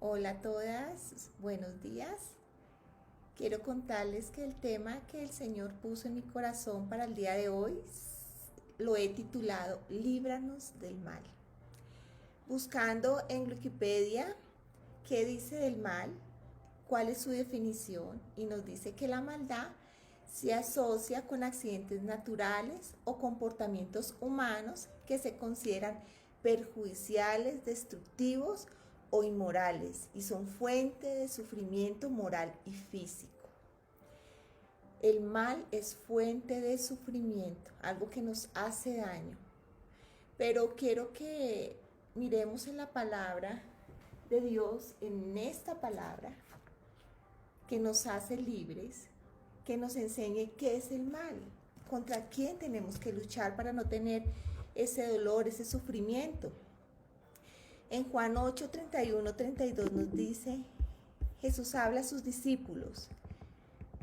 Hola a todas, buenos días. Quiero contarles que el tema que el Señor puso en mi corazón para el día de hoy lo he titulado Líbranos del mal. Buscando en Wikipedia qué dice del mal, cuál es su definición, y nos dice que la maldad se asocia con accidentes naturales o comportamientos humanos que se consideran perjudiciales, destructivos o inmorales y son fuente de sufrimiento moral y físico. El mal es fuente de sufrimiento, algo que nos hace daño. Pero quiero que miremos en la palabra de Dios, en esta palabra que nos hace libres, que nos enseñe qué es el mal, contra quién tenemos que luchar para no tener ese dolor, ese sufrimiento. En Juan 8, 31, 32 nos dice, Jesús habla a sus discípulos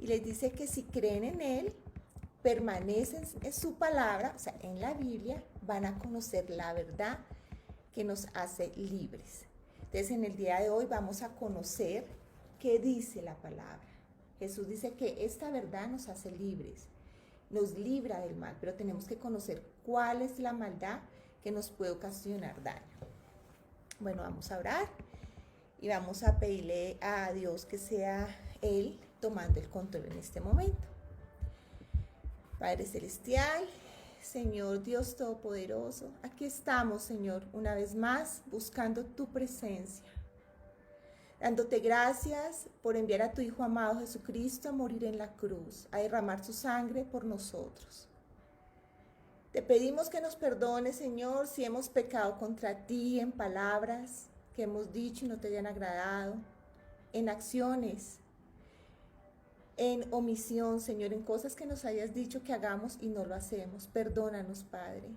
y les dice que si creen en Él, permanecen en su palabra, o sea, en la Biblia, van a conocer la verdad que nos hace libres. Entonces, en el día de hoy vamos a conocer qué dice la palabra. Jesús dice que esta verdad nos hace libres, nos libra del mal, pero tenemos que conocer cuál es la maldad que nos puede ocasionar daño. Bueno, vamos a orar y vamos a pedirle a Dios que sea Él tomando el control en este momento. Padre Celestial, Señor Dios Todopoderoso, aquí estamos, Señor, una vez más buscando tu presencia, dándote gracias por enviar a tu Hijo amado Jesucristo a morir en la cruz, a derramar su sangre por nosotros. Te pedimos que nos perdones, Señor, si hemos pecado contra ti en palabras que hemos dicho y no te hayan agradado, en acciones, en omisión, Señor, en cosas que nos hayas dicho que hagamos y no lo hacemos. Perdónanos, Padre.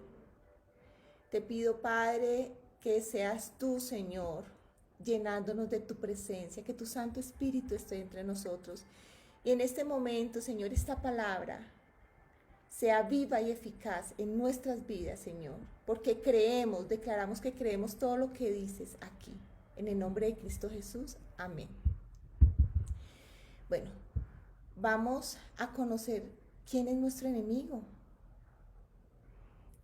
Te pido, Padre, que seas tú, Señor, llenándonos de tu presencia, que tu Santo Espíritu esté entre nosotros. Y en este momento, Señor, esta palabra sea viva y eficaz en nuestras vidas, Señor, porque creemos, declaramos que creemos todo lo que dices aquí. En el nombre de Cristo Jesús, amén. Bueno, vamos a conocer quién es nuestro enemigo.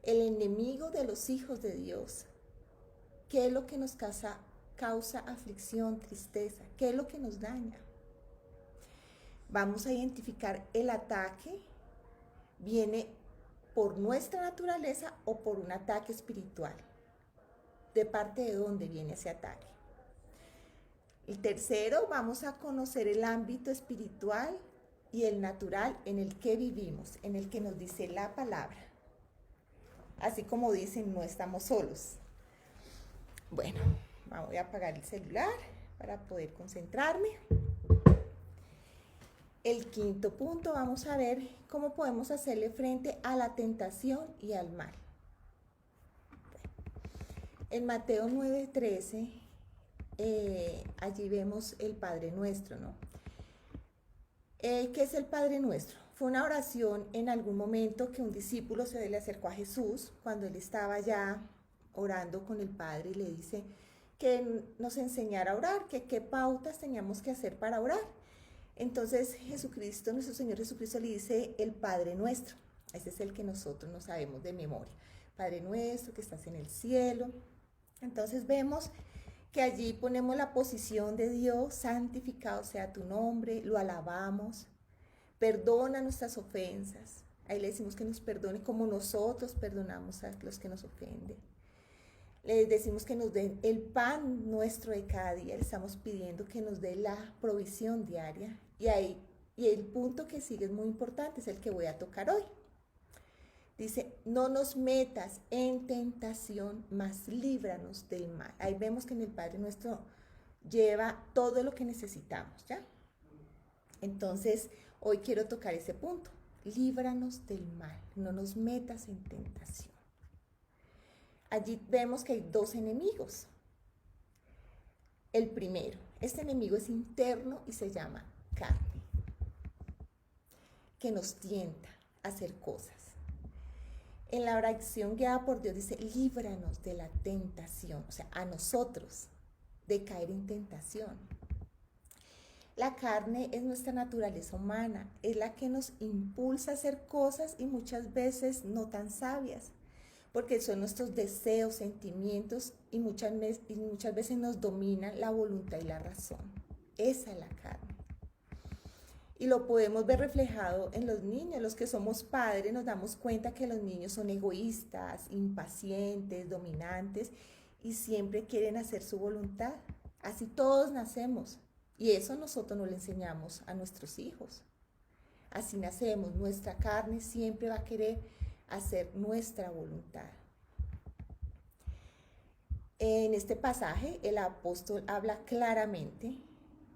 El enemigo de los hijos de Dios. ¿Qué es lo que nos causa aflicción, tristeza? ¿Qué es lo que nos daña? Vamos a identificar el ataque. ¿Viene por nuestra naturaleza o por un ataque espiritual? ¿De parte de dónde viene ese ataque? El tercero, vamos a conocer el ámbito espiritual y el natural en el que vivimos, en el que nos dice la palabra. Así como dicen, no estamos solos. Bueno, voy a apagar el celular para poder concentrarme. El quinto punto, vamos a ver cómo podemos hacerle frente a la tentación y al mal. Bueno, en Mateo 9:13, allí vemos el Padre Nuestro, ¿no? ¿Qué es el Padre Nuestro? Fue una oración en algún momento que un discípulo se le acercó a Jesús cuando él estaba ya orando con el Padre y le dice que nos enseñara a orar, que qué pautas teníamos que hacer para orar. Entonces Jesucristo, nuestro Señor Jesucristo, le dice el Padre Nuestro. Ese es el que nosotros no sabemos de memoria. Padre Nuestro que estás en el cielo. Entonces vemos que allí ponemos la posición de Dios, santificado sea tu nombre, lo alabamos, perdona nuestras ofensas. Ahí le decimos que nos perdone como nosotros perdonamos a los que nos ofenden. Le decimos que nos den el pan nuestro de cada día. Le estamos pidiendo que nos dé la provisión diaria. Y el punto que sigue es muy importante, es el que voy a tocar hoy. Dice, no nos metas en tentación, mas líbranos del mal. Ahí vemos que en el Padre Nuestro lleva todo lo que necesitamos, ¿ya? Entonces, hoy quiero tocar ese punto. Líbranos del mal, no nos metas en tentación. Allí vemos que hay dos enemigos. El primero, este enemigo es interno y se llama carne, que nos tienta a hacer cosas. En la oración guiada por Dios dice, líbranos de la tentación, o sea, a nosotros. de caer en tentación. La carne es nuestra naturaleza humana, es la que nos impulsa a hacer cosas y muchas veces no tan sabias, porque son nuestros deseos, sentimientos y muchas veces nos dominan la voluntad y la razón. Esa es la carne. Y lo podemos ver reflejado en los niños. Los que somos padres nos damos cuenta que los niños son egoístas, impacientes, dominantes y siempre quieren hacer su voluntad. Así todos nacemos y eso nosotros no le enseñamos a nuestros hijos. Así nacemos, nuestra carne siempre va a querer hacer nuestra voluntad. En este pasaje el apóstol habla claramente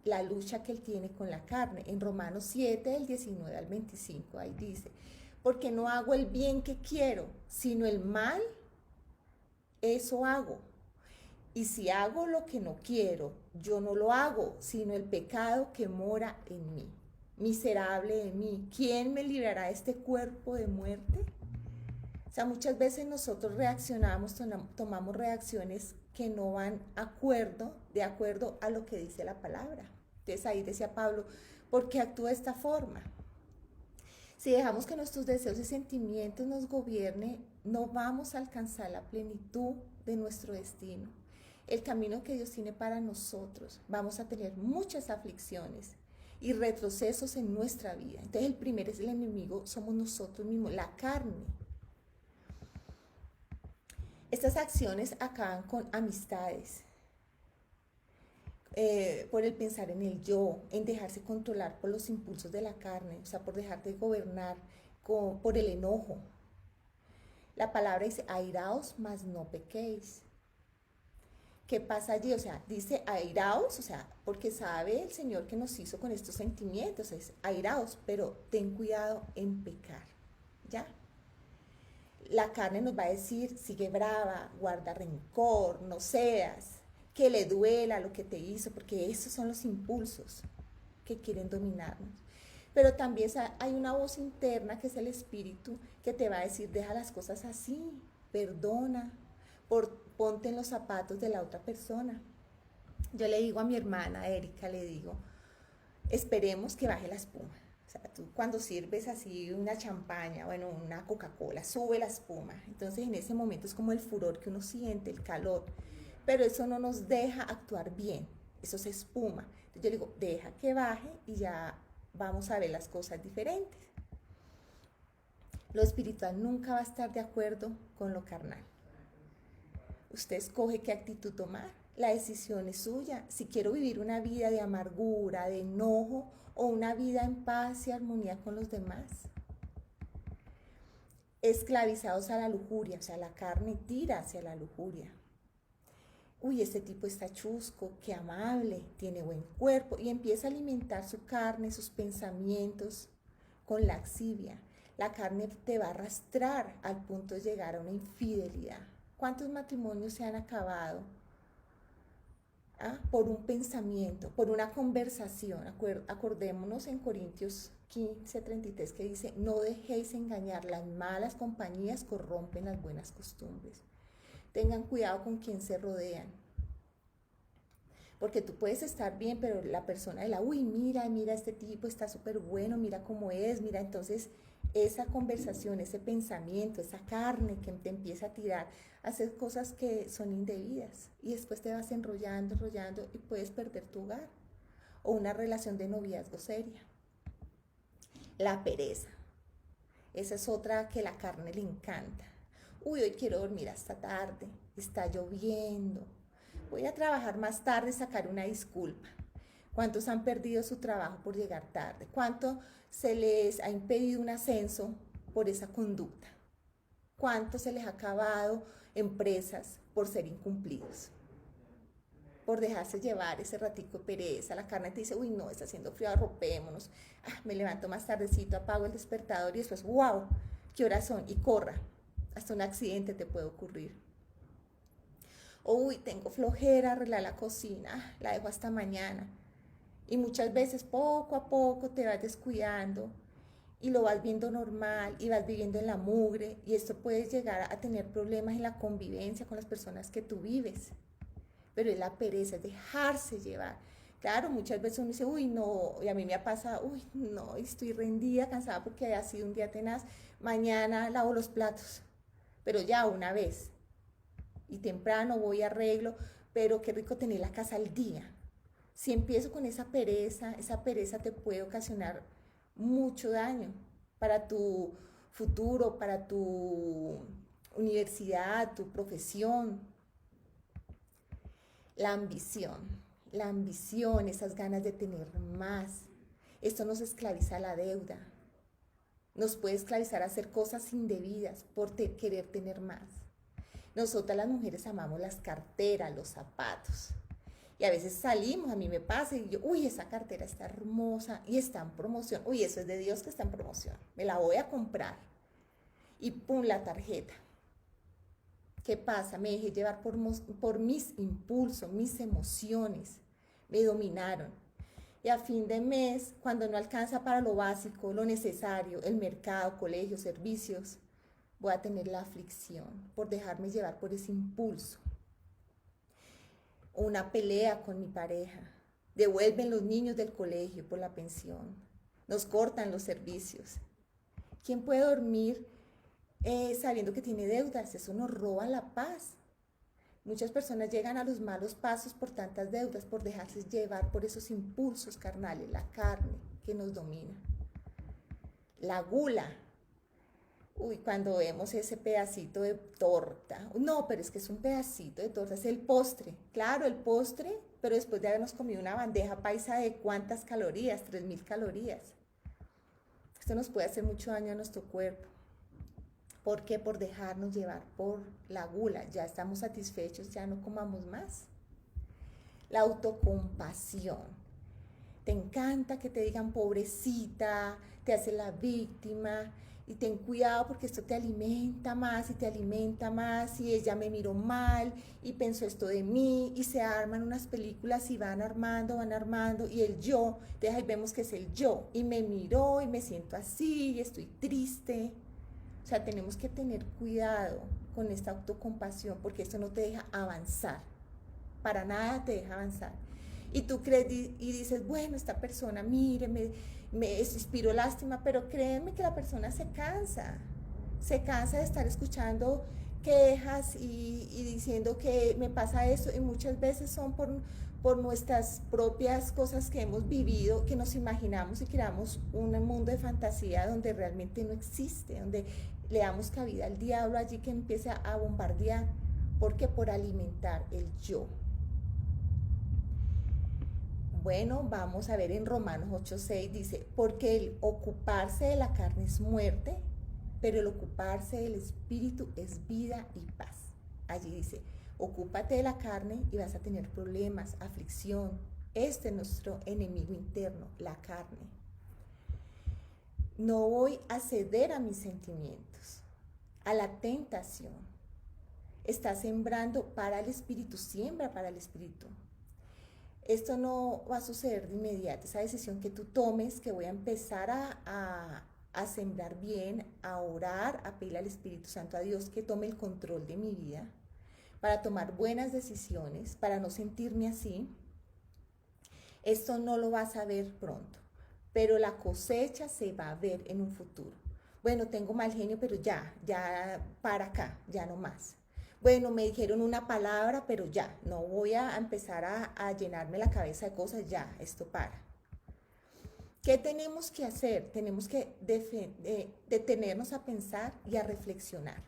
la lucha que él tiene con la carne. En Romanos 7, del 19 al 25, ahí dice, porque no hago el bien que quiero, sino el mal, eso hago. Y si hago lo que no quiero, yo no lo hago, sino el pecado que mora en mí. Miserable de mí, ¿quién me librará de este cuerpo de muerte? O sea, muchas veces nosotros reaccionamos, tomamos reacciones que no van de acuerdo a lo que dice la palabra. Entonces ahí decía Pablo, ¿por qué actúa de esta forma? Si dejamos que nuestros deseos y sentimientos nos gobiernen, no vamos a alcanzar la plenitud de nuestro destino. El camino que Dios tiene para nosotros, vamos a tener muchas aflicciones y retrocesos en nuestra vida. Entonces el primer es el enemigo, somos nosotros mismos, la carne. Estas acciones acaban con amistades, por el pensar en el yo, en dejarse controlar por los impulsos de la carne, o sea, por dejar de gobernar por el enojo. La palabra dice, airaos, mas no pequéis. ¿Qué pasa allí? O sea, dice airaos, o sea, porque sabe el Señor que nos hizo con estos sentimientos, es airaos, pero ten cuidado en pecar, ¿ya? La carne nos va a decir, sigue brava, guarda rencor, no seas, que le duela lo que te hizo, porque esos son los impulsos que quieren dominarnos. Pero también hay una voz interna que es el espíritu que te va a decir, deja las cosas así, perdona, ponte en los zapatos de la otra persona. Yo le digo a mi hermana Erika, le digo, esperemos que baje la espuma. O sea, tú cuando sirves así una champaña, bueno, una Coca-Cola, sube la espuma. Entonces en ese momento es como el furor que uno siente, el calor. Pero eso no nos deja actuar bien, eso se espuma. Entonces yo le digo, deja que baje y ya vamos a ver las cosas diferentes. Lo espiritual nunca va a estar de acuerdo con lo carnal. Usted escoge qué actitud tomar, la decisión es suya. Si quiero vivir una vida de amargura, de enojo o una vida en paz y armonía con los demás. Esclavizados a la lujuria, o sea, la carne tira hacia la lujuria. Uy, este tipo está chusco, qué amable, tiene buen cuerpo, y empieza a alimentar su carne, sus pensamientos con laxivia. La carne te va a arrastrar al punto de llegar a una infidelidad. ¿Cuántos matrimonios se han acabado? Por un pensamiento, por una conversación. Acordémonos en Corintios 15:33 que dice, no dejéis engañar, las malas compañías corrompen las buenas costumbres. Tengan cuidado con quién se rodean. Porque tú puedes estar bien, pero la persona de uy, mira este tipo, está súper bueno, mira cómo es, mira, entonces esa conversación, ese pensamiento, esa carne que te empieza a tirar, a hacer cosas que son indebidas y después te vas enrollando y puedes perder tu hogar o una relación de noviazgo seria. La pereza, esa es otra que la carne le encanta. Uy, hoy quiero dormir hasta tarde, está lloviendo, voy a trabajar más tarde y sacar una disculpa. ¿Cuántos han perdido su trabajo por llegar tarde? ¿Cuánto se les ha impedido un ascenso por esa conducta? ¿Cuánto se les ha acabado empresas por ser incumplidos? Por dejarse llevar ese ratico de pereza. La carne te dice, uy, no, está haciendo frío, arropémonos. Me levanto más tardecito, apago el despertador y después, wow, ¿qué horas son? Y corra. Hasta un accidente te puede ocurrir. Uy, tengo flojera, arreglar la cocina, la dejo hasta mañana. Y muchas veces poco a poco te vas descuidando y lo vas viendo normal y vas viviendo en la mugre y esto puede llegar a tener problemas en la convivencia con las personas que tú vives. pero es la pereza, es dejarse llevar. Claro, muchas veces uno dice, uy, no, y a mí me ha pasado, uy, no, estoy rendida, cansada porque ha sido un día tenaz, mañana lavo los platos, pero ya una vez, y temprano voy a arreglo, pero qué rico tener la casa al día. Si empiezo con esa pereza te puede ocasionar mucho daño para tu futuro, para tu universidad, tu profesión. La ambición, la ambición, esas ganas de tener más. Esto nos esclaviza a la deuda. Nos puede esclavizar a hacer cosas indebidas por querer tener más. Nosotras las mujeres amamos las carteras, los zapatos. Y a veces salimos, a mí me pasa y yo, uy, esa cartera está hermosa y está en promoción. Uy, eso es de Dios que está en promoción. Me la voy a comprar. Y pum, la tarjeta. ¿Qué pasa? Me dejé llevar por mis impulsos, mis emociones. Me dominaron. Y a fin de mes, cuando no alcanza para lo básico, lo necesario, el mercado, colegios, servicios, voy a tener la aflicción por dejarme llevar por ese impulso. Una pelea con mi pareja. Devuelven los niños del colegio por la pensión. Nos cortan los servicios. ¿Quién puede dormir sabiendo que tiene deudas? Eso nos roba la paz. Muchas personas llegan a los malos pasos por tantas deudas, por dejarse llevar por esos impulsos carnales, la carne que nos domina. La gula. Uy, cuando vemos ese pedacito de torta. No, pero es que es un pedacito de torta, es el postre. Claro, el postre, pero después de habernos comido una bandeja paisa de ¿cuántas calorías? 3000 calorías. Esto nos puede hacer mucho daño a nuestro cuerpo. ¿Por qué? Por dejarnos llevar por la gula. Ya estamos satisfechos, ya no comamos más. La autocompasión. Te encanta que te digan pobrecita, te hace la víctima y ten cuidado porque esto te alimenta más y te alimenta más y ella me miró mal y pensó esto de mí y se arman unas películas y van armando y el yo, deja y vemos que es el yo y me miró y me siento así y estoy triste. O sea, tenemos que tener cuidado con esta autocompasión porque esto no te deja avanzar, para nada te deja avanzar. Y tú crees y dices, bueno, esta persona, mire, me inspiró lástima, pero créeme que la persona se cansa de estar escuchando quejas y diciendo que me pasa esto, y muchas veces son por nuestras propias cosas que hemos vivido, que nos imaginamos y creamos un mundo de fantasía donde realmente no existe, donde le damos cabida al diablo allí que empieza a bombardear. ¿Por qué? Por alimentar el yo. Bueno, vamos a ver en Romanos 8:6 dice, porque el ocuparse de la carne es muerte, pero el ocuparse del espíritu es vida y paz. Allí dice, ocúpate de la carne y vas a tener problemas, aflicción. Este es nuestro enemigo interno, la carne. No voy a ceder a mis sentimientos, a la tentación. Estás sembrando para el espíritu, siembra para el espíritu. Esto no va a suceder de inmediato, esa decisión que tú tomes, que voy a empezar a sembrar bien, a orar, a pedirle al Espíritu Santo, a Dios que tome el control de mi vida, para tomar buenas decisiones, para no sentirme así. Esto no lo vas a ver pronto, pero la cosecha se va a ver en un futuro. Bueno, tengo mal genio, pero ya para acá, ya no más. Bueno, me dijeron una palabra, pero ya, no voy a empezar a llenarme la cabeza de cosas, ya, esto para. ¿Qué tenemos que hacer? Tenemos que detenernos a pensar y a reflexionar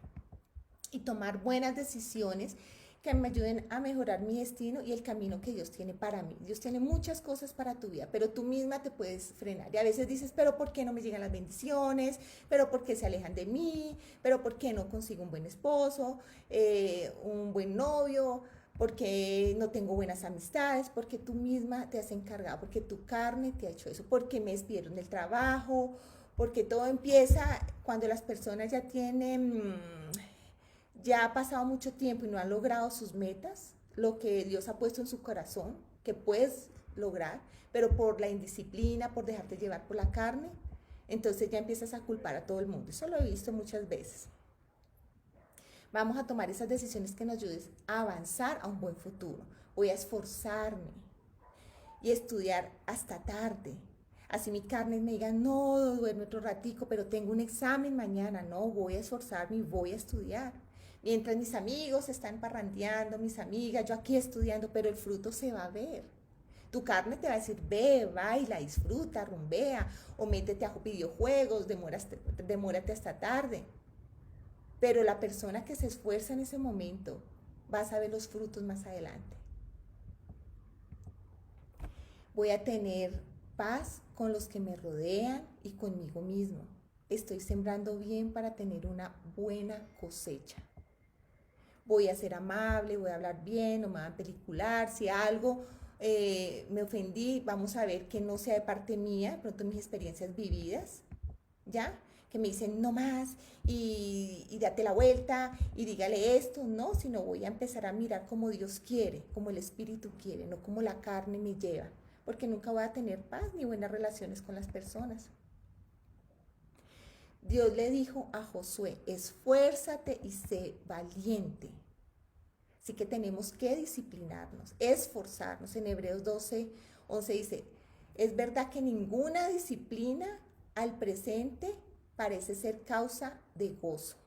y tomar buenas decisiones que me ayuden a mejorar mi destino y el camino que Dios tiene para mí. Dios tiene muchas cosas para tu vida, pero tú misma te puedes frenar. Y a veces dices, pero ¿por qué no me llegan las bendiciones? ¿Pero por qué se alejan de mí? ¿Pero por qué no consigo un buen esposo, un buen novio? ¿Por qué no tengo buenas amistades? Porque tú misma te has encargado, porque tu carne te ha hecho eso, porque me despidieron del trabajo, porque todo empieza cuando las personas ya tienen... ya ha pasado mucho tiempo y no han logrado sus metas, lo que Dios ha puesto en su corazón, que puedes lograr, pero por la indisciplina, por dejarte llevar por la carne, entonces ya empiezas a culpar a todo el mundo. Eso lo he visto muchas veces. Vamos a tomar esas decisiones que nos ayuden a avanzar a un buen futuro. Voy a esforzarme y estudiar hasta tarde. Así mi carne me diga, no, duerme otro ratico, pero tengo un examen mañana. No, voy a esforzarme y voy a estudiar. Mientras mis amigos están parrandeando, mis amigas, yo aquí estudiando, pero el fruto se va a ver. Tu carne te va a decir, ve, baila, disfruta, rumbea, o métete a videojuegos, demórate hasta tarde. Pero la persona que se esfuerza en ese momento, vas a ver los frutos más adelante. Voy a tener paz con los que me rodean y conmigo mismo. Estoy sembrando bien para tener una buena cosecha. Voy a ser amable, voy a hablar bien, no me van a pelicular. Si algo me ofendí, vamos a ver que no sea de parte mía, de pronto mis experiencias vividas, ¿ya? Que me dicen no más y date la vuelta y dígale esto, no, sino voy a empezar a mirar como Dios quiere, como el Espíritu quiere, no como la carne me lleva, porque nunca voy a tener paz ni buenas relaciones con las personas. Dios le dijo a Josué, esfuérzate y sé valiente. Así que tenemos que disciplinarnos, esforzarnos. En Hebreos 12:11 dice, es verdad que ninguna disciplina al presente parece ser causa de gozo,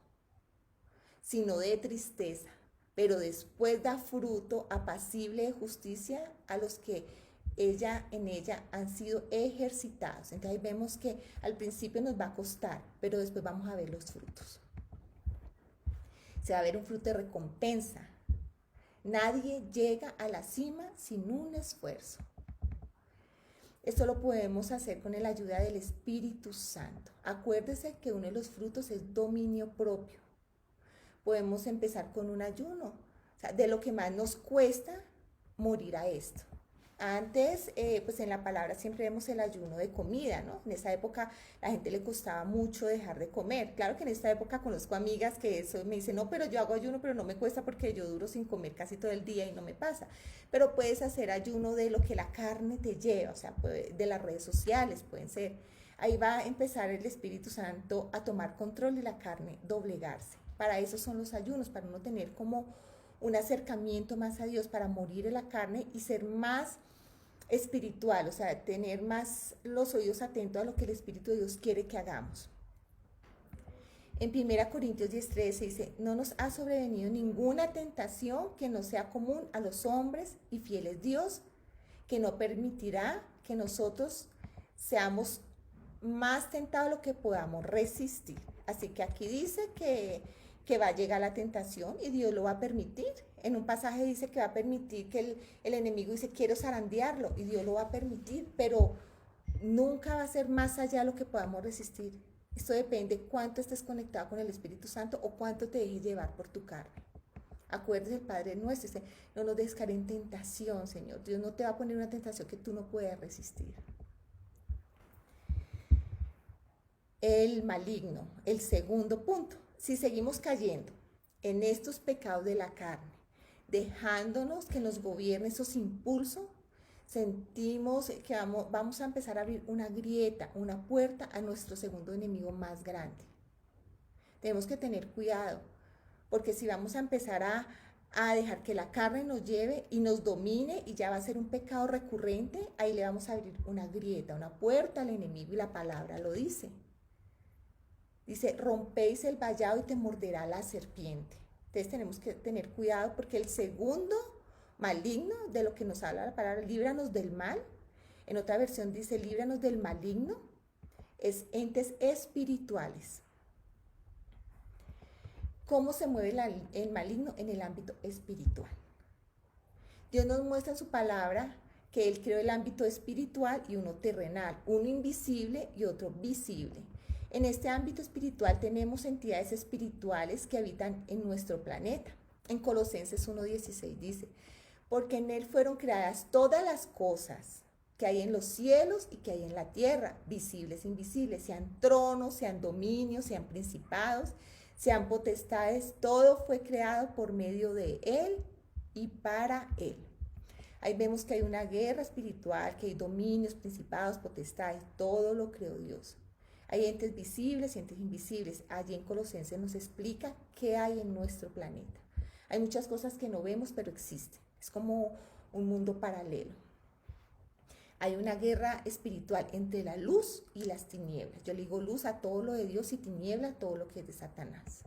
sino de tristeza, pero después da fruto apacible de justicia a los que en ella han sido ejercitados. Entonces ahí vemos que al principio nos va a costar, pero después vamos a ver los frutos. Se va a ver un fruto de recompensa. Nadie llega a la cima sin un esfuerzo. Esto lo podemos hacer con la ayuda del Espíritu Santo. Acuérdese que uno de los frutos es dominio propio. Podemos empezar con un ayuno. O sea, de lo que más nos cuesta morir a esto. Antes, pues en la palabra siempre vemos el ayuno de comida, ¿no? En esa época la gente le costaba mucho dejar de comer. Claro que en esta época conozco amigas que eso me dicen, no, pero yo hago ayuno, pero no me cuesta porque yo duro sin comer casi todo el día y no me pasa. Pero puedes hacer ayuno de lo que la carne te lleva, o sea, de las redes sociales pueden ser. Ahí va a empezar el Espíritu Santo a tomar control de la carne, doblegarse. Para eso son los ayunos, para uno tener como un acercamiento más a Dios, para morir en la carne y ser más espiritual, o sea, tener más los oídos atentos a lo que el Espíritu de Dios quiere que hagamos. En 1 Corintios 10:13 dice, no nos ha sobrevenido ninguna tentación que no sea común a los hombres y fieles Dios, que no permitirá que nosotros seamos más tentados de lo que podamos resistir. Así que aquí dice que va a llegar la tentación y Dios lo va a permitir. En un pasaje dice que va a permitir que el enemigo dice, quiero zarandearlo, y Dios lo va a permitir, pero nunca va a ser más allá de lo que podamos resistir. Esto depende cuánto estés conectado con el Espíritu Santo o cuánto te dejes llevar por tu carne. Acuérdese, el Padre nuestro dice, no nos dejes caer en tentación, Señor. Dios no te va a poner una tentación que tú no puedas resistir. El maligno, el segundo punto. Si seguimos cayendo en estos pecados de la carne, dejándonos que nos gobierne esos impulsos, sentimos que vamos a empezar a abrir una grieta, una puerta a nuestro segundo enemigo más grande. Tenemos que tener cuidado, porque si vamos a empezar a dejar que la carne nos lleve y nos domine y ya va a ser un pecado recurrente, ahí le vamos a abrir una grieta, una puerta al enemigo, y la palabra lo dice. Dice, rompéis el vallado y te morderá la serpiente. Entonces tenemos que tener cuidado, porque el segundo maligno, de lo que nos habla la palabra, líbranos del mal, en otra versión dice, líbranos del maligno, es entes espirituales. ¿Cómo se mueve el maligno? En el ámbito espiritual. Dios nos muestra en su palabra que Él creó el ámbito espiritual y uno terrenal, uno invisible y otro visible. En este ámbito espiritual tenemos entidades espirituales que habitan en nuestro planeta. En Colosenses 1:16 dice, porque en Él fueron creadas todas las cosas que hay en los cielos y que hay en la tierra, visibles e invisibles, sean tronos, sean dominios, sean principados, sean potestades, todo fue creado por medio de Él y para Él. Ahí vemos que hay una guerra espiritual, que hay dominios, principados, potestades, todo lo creó Dios. Hay entes visibles y entes invisibles. Allí en Colosenses nos explica qué hay en nuestro planeta. Hay muchas cosas que no vemos, pero existen. Es como un mundo paralelo. Hay una guerra espiritual entre la luz y las tinieblas. Yo le digo luz a todo lo de Dios y tiniebla a todo lo que es de Satanás.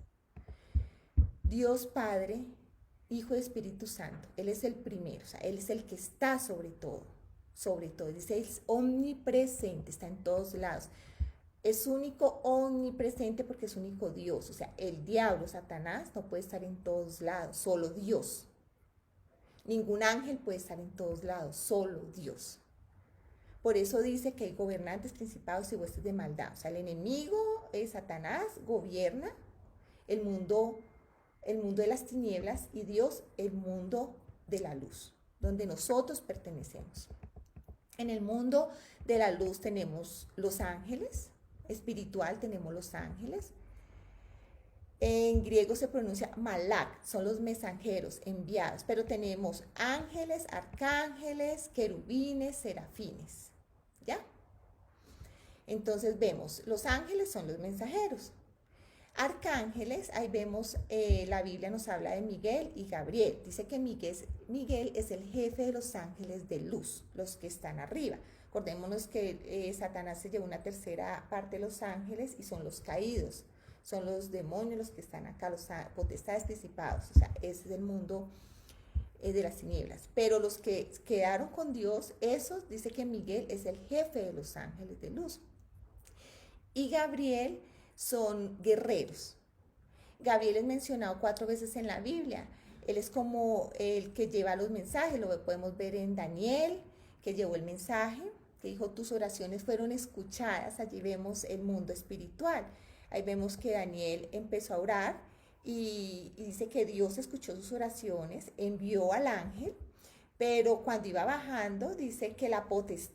Dios Padre, Hijo y Espíritu Santo, Él es el primero, o sea, Él es el que está sobre todo, dice, es omnipresente, está en todos lados, es único, omnipresente porque es único Dios, o sea, el diablo, Satanás, no puede estar en todos lados, solo Dios, ningún ángel puede estar en todos lados, solo Dios. Por eso dice que hay gobernantes, principados y huestes de maldad, o sea, el enemigo, Satanás, gobierna el mundo de las tinieblas y Dios el mundo de la luz, donde nosotros pertenecemos. En el mundo de la luz tenemos los ángeles, espiritual tenemos los ángeles. En griego se pronuncia malak, son los mensajeros enviados, pero tenemos ángeles, arcángeles, querubines, serafines, ¿ya? Entonces vemos, los ángeles son los mensajeros. Arcángeles, ahí vemos, la Biblia nos habla de Miguel y Gabriel. Dice que Miguel es el jefe de los ángeles de luz, los que están arriba. Acordémonos que Satanás se llevó una tercera parte de los ángeles y son los caídos. Son los demonios los que están acá, los potestades principados. O sea, ese es el mundo de las tinieblas. Pero los que quedaron con Dios, esos, dice que Miguel es el jefe de los ángeles de luz. Y Gabriel son guerreros. Gabriel es mencionado 4 veces en la Biblia. Él es como el que lleva los mensajes. Lo podemos ver en Daniel, que llevó el mensaje, que dijo, tus oraciones fueron escuchadas. Allí vemos el mundo espiritual. Ahí vemos que Daniel empezó a orar y dice que Dios escuchó sus oraciones, envió al ángel, pero cuando iba bajando, dice que